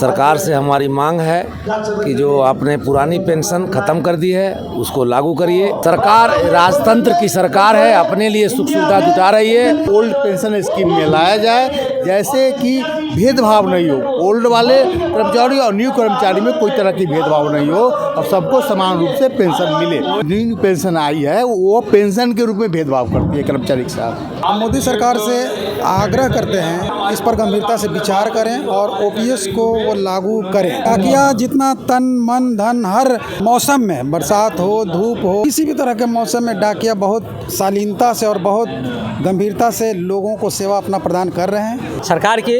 सरकार से हमारी मांग है कि जो आपने पुरानी पेंशन खत्म कर दी है उसको लागू करिए। सरकार राजतंत्र की सरकार है, अपने लिए सुख सुविधा जुटा रही है। ओल्ड पेंशन स्कीम में लाया जाए, जैसे कि भेदभाव नहीं हो, ओल्ड वाले कर्मचारी और न्यू कर्मचारी में कोई तरह की भेदभाव नहीं हो और सबको समान रूप से पेंशन मिले। न्यू पेंशन आई है वो पेंशन के रूप में भेदभाव करती है कर्मचारी के साथ। हम मोदी सरकार से आग्रह करते हैं इस पर गंभीरता से विचार करें और ओपीएस को वो लागू करें। डाकिया जितना तन मन धन हर मौसम में, बरसात हो धूप हो, किसी भी तरह के मौसम में डाकिया बहुत शालीनता से और बहुत गंभीरता से लोगों को सेवा अपना प्रदान कर रहे हैं। सरकार के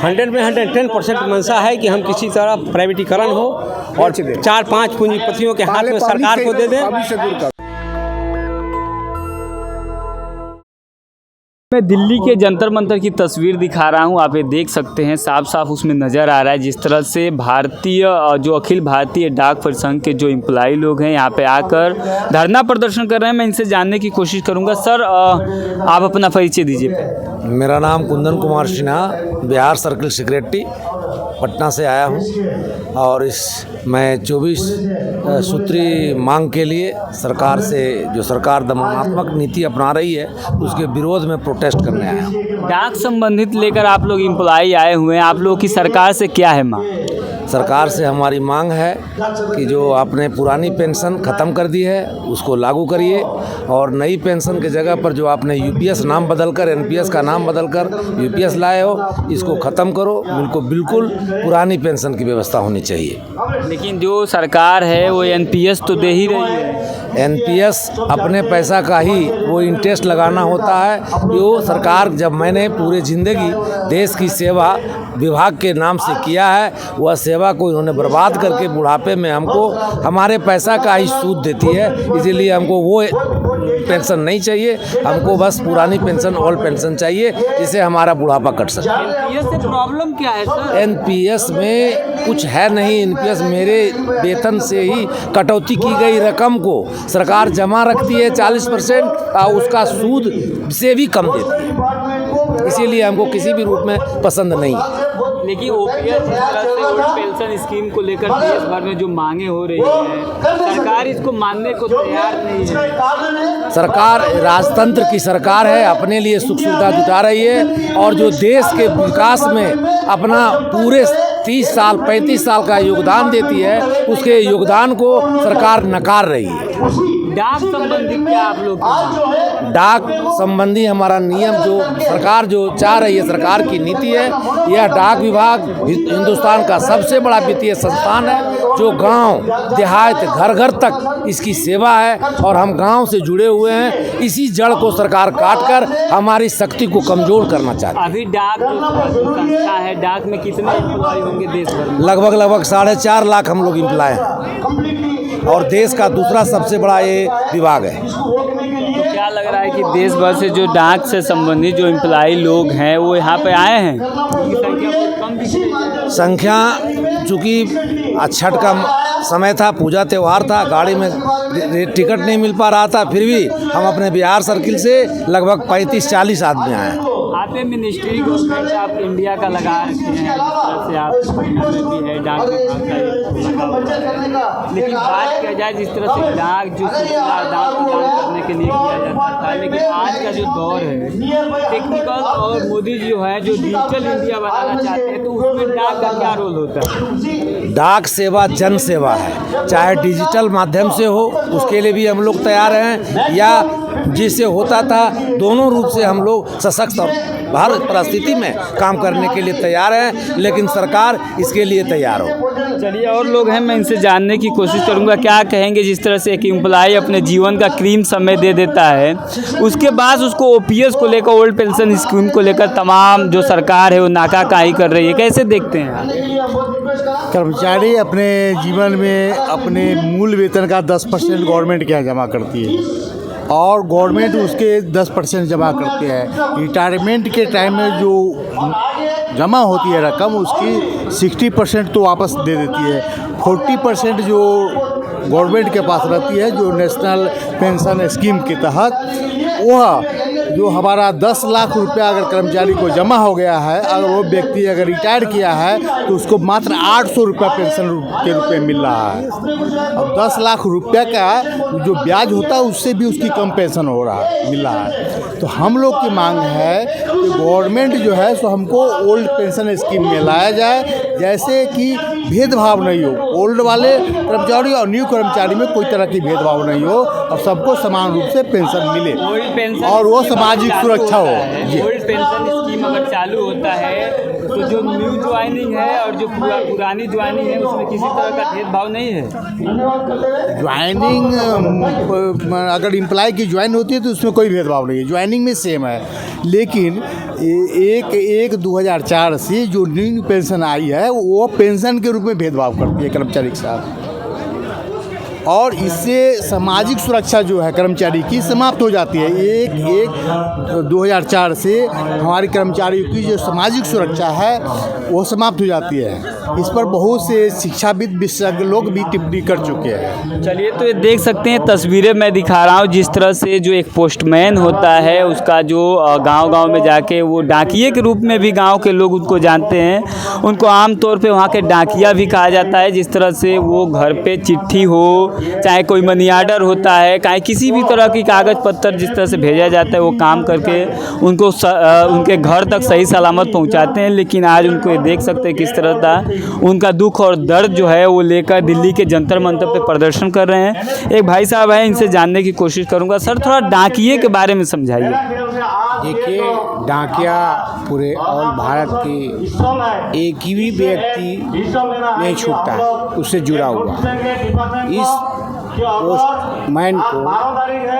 100 में 110% मंशा है कि हम किसी तरह प्राइवेटीकरण हो और 4-5 पूंजीपतियों के हाथ में सरकार को दे दें। मैं दिल्ली के जंतर मंतर की तस्वीर दिखा रहा हूं, आप ये देख सकते हैं, साफ साफ उसमें नज़र आ रहा है जिस तरह से भारतीय जो अखिल भारतीय डाक परिसंघ के जो एम्प्लॉई लोग हैं यहाँ पे आकर धरना प्रदर्शन कर रहे हैं। मैं इनसे जानने की कोशिश करूंगा। सर, आप अपना परिचय दीजिए। मेरा नाम कुंदन कुमार सिन्हा, बिहार सर्किल सेक्रेटरी पटना से आया हूँ और मैं 24 सूत्री मांग के लिए सरकार से, जो सरकार दमनात्मक नीति अपना रही है उसके विरोध में प्रोटेस्ट करने आया हूँ। डाक संबंधित लेकर आप लोग एम्प्लॉई आए हुए हैं, आप लोगों की सरकार से क्या है मांग? सरकार से हमारी मांग है कि जो आपने पुरानी पेंशन ख़त्म कर दी है उसको लागू करिए और नई पेंशन के जगह पर जो आपने यूपीएस नाम बदलकर एनपीएस का नाम बदलकर यूपीएस लाए हो इसको ख़त्म करो। बिल्कुल पुरानी पेंशन की व्यवस्था होनी चाहिए। लेकिन जो सरकार है वो एनपीएस तो दे ही रही है। एनपीएस अपने पैसा का ही वो इंटरेस्ट लगाना होता है। जो सरकार, जब मैंने पूरे ज़िंदगी देश की सेवा विभाग के नाम से किया है, वह सेवा को इन्होंने बर्बाद करके बुढ़ापे में हमको हमारे पैसा का ही सूद देती है। इसीलिए हमको वो पेंशन नहीं चाहिए, हमको बस पुरानी पेंशन ओल्ड पेंशन चाहिए जिससे हमारा बुढ़ापा कट सके। एनपीएस से प्रॉब्लम क्या है सर? एनपीएस में कुछ है नहीं। एनपीएस मेरे वेतन से ही कटौती की गई रकम को सरकार जमा रखती है 40% और उसका सूद से भी कम देती है। इसीलिए हमको किसी भी रूप में पसंद नहीं है। लेकिन ओपीएस जिस तरह से ओल्ड पेंशन स्कीम को लेकर देश भर में जो मांगे हो रही है, सरकार इसको मानने को तैयार नहीं है। सरकार राजतंत्र की सरकार है, अपने लिए सुख सुविधा जुटा रही है और जो देश के विकास में अपना पूरे 30 साल 35 साल का योगदान देती है उसके योगदान को सरकार नकार रही है। डाक संबंधी क्या आप लोग? डाक संबंधी हमारा नियम जो सरकार जो चाह रही है, सरकार की नीति है, यह डाक विभाग हिंदुस्तान का सबसे बड़ा वित्तीय संस्थान है जो गांव देहात घर घर तक इसकी सेवा है और हम गांव से जुड़े हुए हैं। इसी जड़ को सरकार काटकर हमारी शक्ति को कमजोर करना चाहती है। अभी डाक जो संस्था है, डाक में कितने एम्प्लॉय होंगे देश भर में? लगभग 4.5 लाख हम लोग एम्प्लॉय हैं और देश का दूसरा सबसे बड़ा ये विभाग है। तो क्या लग रहा है कि देश भर से जो डाक से संबंधित जो एम्प्लॉई लोग हैं वो यहाँ पे आए हैं? संख्या बहुत कम दिख रही है। संख्या, चूँकि छठ का समय था, पूजा त्यौहार था, गाड़ी में टिकट नहीं मिल पा रहा था, फिर भी हम अपने बिहार सर्किल से लगभग 35-40 आदमी आए हैं। आपने मिनिस्ट्री गवर्नमेंट आप इंडिया का लगा रखे हैं, जिस तरह से आप पटना में भी है डाक विभाग का लगा हुआ है। लेकिन बात किया जाए जिस तरह से डाक जो दान प्रदान करने के लिए किया जाता था, लेकिन आज का जो दौर है टेक्निकल और मोदी जी जो है जो डिजिटल इंडिया बनाना चाहते हैं, तो उसमें डाक का क्या रोल होता है? डाक सेवा जन सेवा है, चाहे डिजिटल माध्यम से हो उसके लिए भी हम लोग तैयार हैं या जिससे होता था, दोनों रूप से हम लोग सशक्त और हर परिस्थिति में काम करने के लिए तैयार हैं, लेकिन सरकार इसके लिए तैयार हो। चलिए, और लोग हैं, मैं इनसे जानने की कोशिश करूंगा क्या कहेंगे। जिस तरह से एक एम्प्लॉय अपने जीवन का क्रीम समय दे देता है, उसके बाद उसको ओपीएस को लेकर, ओल्ड पेंशन स्कीम को लेकर तमाम जो सरकार है वो नाकाकाही कर रही है, कैसे देखते हैं आप? कर्मचारी अपने जीवन में अपने मूल वेतन का 10% गवर्नमेंट के यहाँ जमा करती है और गवर्नमेंट उसके 10% जमा करते हैं। रिटायरमेंट के टाइम में जो जमा होती है रकम उसकी 60% तो वापस दे देती है। 40% जो गवर्नमेंट के पास रहती है, जो नेशनल पेंशन स्कीम के तहत, वह जो हमारा 10 लाख रुपया अगर कर्मचारी को जमा हो गया है, अगर वो व्यक्ति अगर रिटायर किया है तो उसको मात्र 800 रुपया पेंशन के रूप में मिल रहा है। अब 10 लाख रुपया का जो ब्याज होता है उससे भी उसकी कम पेंशन मिल रहा है। तो हम लोग की मांग है कि गवर्नमेंट जो है सो हमको ओल्ड पेंशन स्कीम में लाया जाए, जैसे कि भेदभाव नहीं हो, ओल्ड वाले कर्मचारी और न्यू कर्मचारी में कोई तरह की भेदभाव नहीं हो और सबको समान रूप से पेंशन मिले और वो सामाजिक सुरक्षा हो। ओल्ड पेंशन स्कीम अगर चालू होता है तो जो न्यू ज्वाइनिंग है और जो पुरानी ज्वाइनिंग है उसमें किसी तरह का भेदभाव नहीं है। ज्वाइनिंग अगर एम्प्लॉय की ज्वाइन होती है तो उसमें कोई भेदभाव नहीं है, ज्वाइनिंग में सेम है। लेकिन 1/1/2004 से जो न्यू पेंशन आई है वो पेंशन के रूप में भेदभाव करती है कर्मचारी के साथ और इससे सामाजिक सुरक्षा जो है कर्मचारी की समाप्त हो जाती है। 1/1/2004 से हमारे कर्मचारियों की जो सामाजिक सुरक्षा है वो समाप्त हो जाती है। इस पर बहुत से शिक्षाविद विशेषज्ञ लोग भी टिप्पणी कर चुके हैं। चलिए, तो ये देख सकते हैं तस्वीरें मैं दिखा रहा हूँ जिस तरह से जो एक पोस्टमैन होता है उसका जो गांव-गांव में जाके वो डाकिये के रूप में भी गांव के लोग उनको जानते हैं, उनको आमतौर पे वहाँ के डाकिया भी कहा जाता है। जिस तरह से वो घर पे चिट्ठी हो, चाहे कोई मनी आर्डर होता है, चाहे किसी भी तरह की कागज़ पत्तर जिस तरह से भेजा जाता है वो काम करके उनको उनके घर तक सही सलामत पहुंचाते हैं। लेकिन आज उनको ये देख सकते हैं किस तरह का उनका दुख और दर्द जो है वो लेकर दिल्ली के जंतर मंतर पे प्रदर्शन कर रहे हैं। एक भाई साहब हैं, इनसे जानने की कोशिश करूँगा। सर, थोड़ा डाकिये के बारे में समझाइए। देखिए, डाकिया पूरे ऑल भारत के एक ही भी व्यक्ति नहीं छूटता है उससे जुड़ा हुआ। इस पोस्टमैन को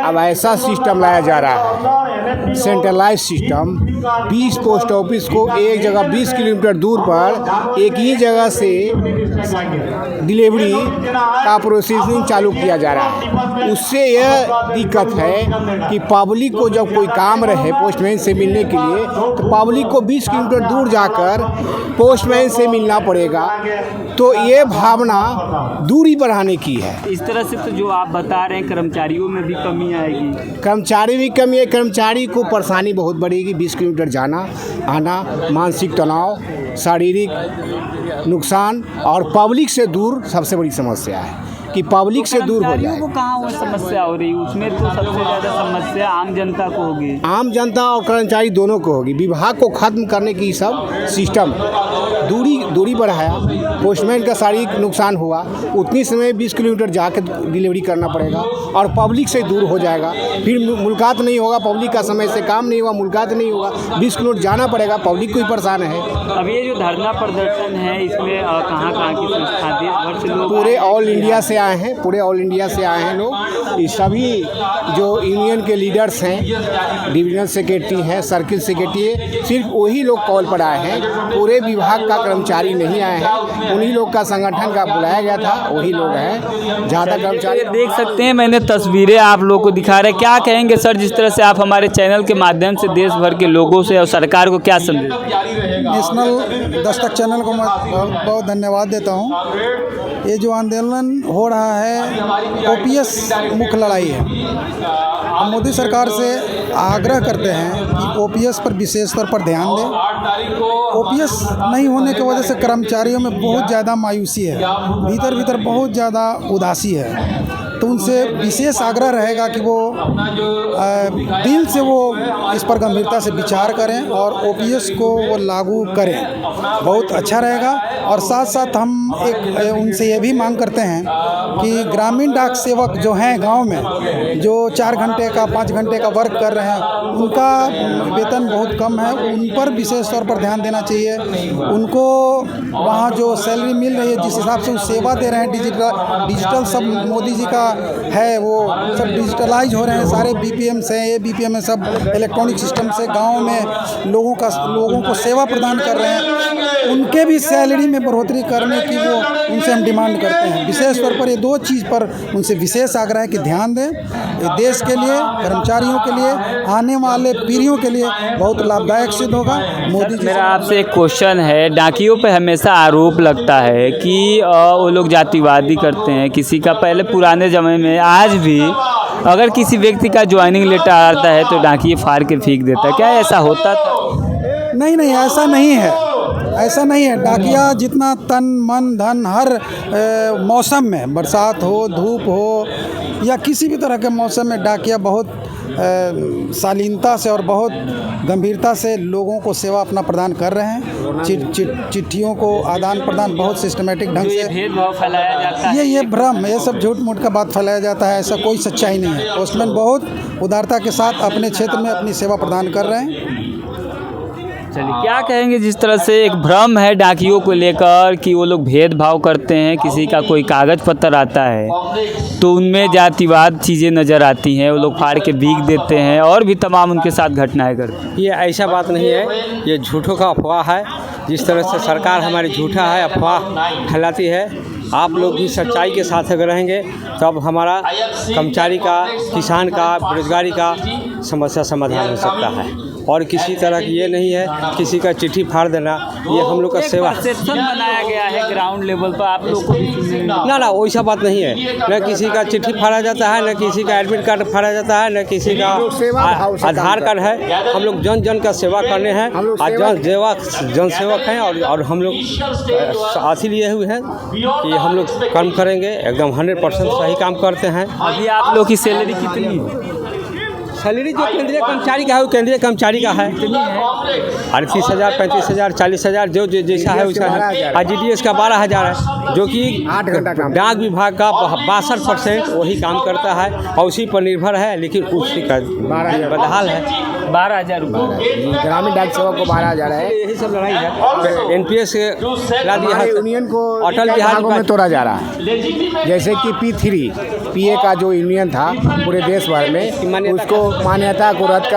अब ऐसा सिस्टम लाया जा रहा है, सेंट्रलाइज सिस्टम। 20 पोस्ट ऑफिस को एक जगह 20 किलोमीटर दूर पर एक ही जगह से डिलीवरी का प्रोसेसिंग चालू किया जा रहा है। उससे यह दिक्कत है कि पब्लिक को जब कोई काम रहे पोस्टमैन से मिलने के लिए तो पब्लिक को 20 किलोमीटर दूर जाकर पोस्टमैन से मिलना पड़ेगा। तो ये भावना दूरी बढ़ाने की है। इस तरह से तो जो आप बता रहे हैं कर्मचारियों में भी कमी आएगी। कर्मचारी भी कमी है, कर्मचारी को परेशानी बहुत बढ़ेगी। 20 किलोमीटर जाना आना, मानसिक तनाव, शारीरिक नुकसान और पब्लिक से दूर सबसे बड़ी समस्या है कि पब्लिक से दूर हो जाए। को कहाँ वो समस्या हो रही है? उसमें तो सबसे ज़्यादा समस्या आम जनता को होगी। आम जनता और कर्मचारी दोनों को होगी। विभाग को खत्म करने की सब सिस्टम दूरी बढ़ाया, पोस्टमैन का शारीरिक नुकसान हुआ, उतनी समय 20 किलोमीटर जाकर डिलीवरी करना पड़ेगा और पब्लिक से दूर हो जाएगा। फिर मुलाकात नहीं होगा, पब्लिक का समय से काम नहीं हुआ, मुलाकात नहीं होगा, 20 किलोमीटर जाना पड़ेगा, पब्लिक को ही परेशान है। अब ये जो धरना प्रदर्शन है इसमें कहाँ की संस्था देश भर से लोग पूरे ऑल इंडिया से आए हैं, पूरे ऑल इंडिया से आए हैं लोग। ये सभी जो यूनियन के लीडर्स हैं, डिवीजनल सेक्रेटरी हैं, सर्किल सेक्रेटरी है, सिर्फ वही लोग कॉल पर आए हैं। पूरे विभाग का कर्मचारी नहीं आए हैं, उन्हीं लोग का संगठन का बुलाया गया था, वही लोग हैं। ज़्यादा कर्मचारी देख सकते हैं, मैंने तस्वीरें आप लोगों को दिखा रहे हैं। क्या कहेंगे सर, जिस तरह से आप हमारे चैनल के माध्यम से देश भर के लोगों से और सरकार को क्या संदेश? नेशनल दस्तक चैनल को मैं बहुत बहुत धन्यवाद देता हूँ। ये जो आंदोलन हो रहा है ओपीएस मुख्य लड़ाई है। हम मोदी सरकार से आग्रह करते हैं कि ओपीएस पर विशेष तौर पर ध्यान दें। ओपीएस नहीं होने की वजह से कर्मचारियों में बहुत ज़्यादा मायूसी है, भीतर बहुत ज़्यादा उदासी है। तो उनसे विशेष आग्रह रहेगा कि वो दिल से वो इस पर गंभीरता से विचार करें और ओपीएस को वो लागू करें, बहुत अच्छा रहेगा। और साथ साथ हम उनसे ये भी मांग करते हैं कि ग्रामीण डाक सेवक जो हैं गांव में, जो 4 घंटे का 5 घंटे का वर्क कर रहे हैं, उनका वेतन बहुत कम है, उन पर विशेष तौर पर ध्यान देना चाहिए। उनको वहाँ जो सैलरी मिल रही है, जिस हिसाब से वो सेवा दे रहे हैं, डिजिटल सब मोदी जी का है, वो सब डिजिटलाइज हो रहे हैं। सारे बीपीएम से ABPM में सब इलेक्ट्रॉनिक सिस्टम से गांव में लोगों को सेवा प्रदान कर रहे हैं। उनके भी सैलरी में बढ़ोतरी करने की वो उनसे हम डिमांड करते हैं। विशेष तौर पर ये 2 चीज़ पर उनसे विशेष आग्रह है कि ध्यान दें। ये देश के लिए, कर्मचारियों के लिए, आने वाले पीढ़ियों के लिए बहुत लाभदायक सिद्ध होगा। मोदी जी, मेरा आपसे एक क्वेश्चन है। डाकियों पे हमेशा आरोप लगता है कि वो लोग जातिवादी करते हैं किसी का। पहले पुराने ज़माने में, आज भी अगर किसी व्यक्ति का ज्वाइनिंग लेटर आता है तो डाकिया फाड़ के फेंक देता है, क्या ऐसा होता था? नहीं नहीं, ऐसा नहीं है, ऐसा नहीं है। डाकिया जितना तन मन धन हर मौसम में, बरसात हो धूप हो या किसी भी तरह के मौसम में, डाकिया बहुत शालीनता से और बहुत गंभीरता से लोगों को सेवा अपना प्रदान कर रहे हैं। चिट्ठियों को आदान प्रदान बहुत सिस्टमेटिक ढंग से। भेदभाव फैलाया जाता है, ये भ्रम, ये सब झूठ मूठ का बात फैलाया जाता है, ऐसा कोई सच्चाई नहीं है। पोस्टमैन बहुत उदारता के साथ अपने क्षेत्र में अपनी सेवा प्रदान कर रहे हैं। चलिए, क्या कहेंगे जिस तरह से एक भ्रम है डाकियों को लेकर कि वो लोग भेदभाव करते हैं, किसी का कोई कागज़ पत्र आता है तो उनमें जातिवाद चीज़ें नज़र आती हैं, वो लोग फाड़ के बिक देते हैं और भी तमाम उनके साथ घटनाएं करते हैं। ये ऐसा बात नहीं है, ये झूठों का अफवाह है। जिस तरह से सरकार हमारी झूठा है, अफवाह फैलाती है, आप लोग भी सच्चाई के साथ अगर रहेंगे तब हमारा कर्मचारी का, किसान का, बेरोजगारी का समस्या समाधान हो सकता है। और किसी तरह की ये नहीं है किसी का चिट्ठी फाड़ देना, ये हम लोग का सेवा परसेप्शन बनाया गया है ग्राउंड लेवल पर, आप लोग को भी सुनने ना वैसा बात नहीं है। न किसी का चिट्ठी फाड़ा जाता है, न किसी का एडमिट कार्ड फाड़ा जाता है, न किसी का आधार कार्ड है। हम लोग जन जन का सेवा करने हैं, जन सेवक हैं और हम लोग साथी लिए हुए हैं कि हम लोग कर्म करेंगे, एकदम 100% सही काम करते हैं। अभी आप लोग की सैलरी कितनी है? सैलरी जो केंद्रीय कर्मचारी का है वो केंद्रीय कर्मचारी का है, 38,000, 35,000, 40,000 जो जैसा है वैसा है। और GDS का 12,000 है, जो कि 8 घंटा काम। डाक विभाग का 62% वही काम करता है और उसी पर निर्भर है, लेकिन उसी का बदहाल है। 12,000 रुपये ग्रामीण डाक सेवक को 12,000 है। यही सब लड़ाई है। NPS ला दिया है, यूनियन को अटल बिहारी में तोड़ा जा रहा है। जैसे कि P3 PA का जो यूनियन था पूरे देश भर में, उसको मान्यता को रद्द कर